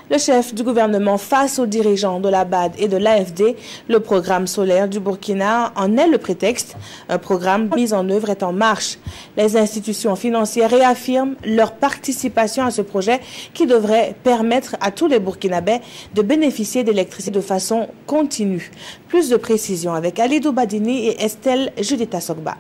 Le chef du gouvernement face aux dirigeants de la BAD et de l'AFD, le programme solaire du Burkina en est le prétexte. Un programme mis en œuvre est en marche. Les institutions financières réaffirment leur participation à ce projet qui devrait permettre à tous les Burkinabés de bénéficier d'électricité de façon continue. Plus de précisions avec Alidou Badini et Estelle Judita Sogba.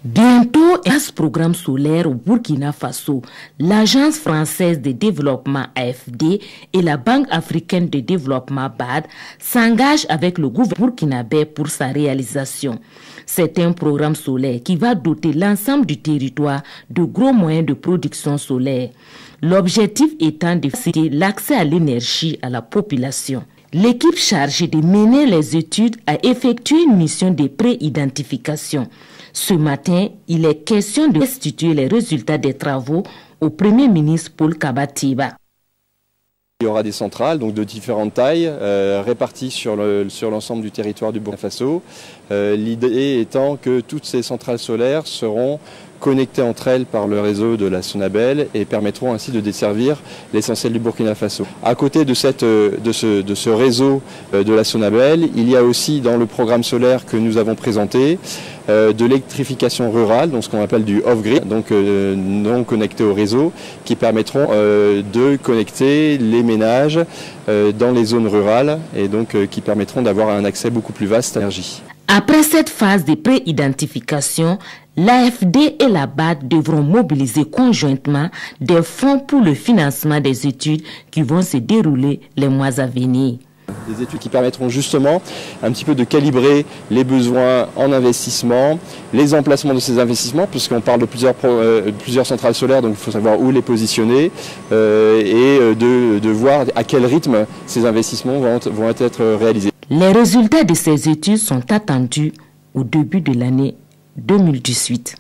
Bientôt, à ce programme solaire au Burkina Faso, l'Agence française de développement AFD et la Banque africaine de développement BAD s'engagent avec le gouvernement burkinabé pour sa réalisation. C'est un programme solaire qui va doter l'ensemble du territoire de gros moyens de production solaire. L'objectif étant de faciliter l'accès à l'énergie à la population. L'équipe chargée de mener les études a effectué une mission de pré-identification. Ce matin, il est question de restituer les résultats des travaux au Premier ministre Paul Kabatiba. Il y aura des centrales donc de différentes tailles réparties sur l'ensemble du territoire du Burkina Faso. L'idée étant que toutes ces centrales solaires seront connectées entre elles par le réseau de la Sonabel et permettront ainsi de desservir l'essentiel du Burkina Faso. À côté de ce réseau de la Sonabel, il y a aussi dans le programme solaire que nous avons présenté de l'électrification rurale, donc ce qu'on appelle du off-grid, donc non connecté au réseau, qui permettront de connecter les ménages dans les zones rurales et donc qui permettront d'avoir un accès beaucoup plus vaste à l'énergie. Après cette phase de pré-identification, l'AFD et la BAD devront mobiliser conjointement des fonds pour le financement des études qui vont se dérouler les mois à venir. Des études qui permettront justement un petit peu de calibrer les besoins en investissement, les emplacements de ces investissements, puisqu'on parle de plusieurs centrales solaires, donc il faut savoir où les positionner et de voir à quel rythme ces investissements vont être réalisés. Les résultats de ces études sont attendus au début de l'année 2018.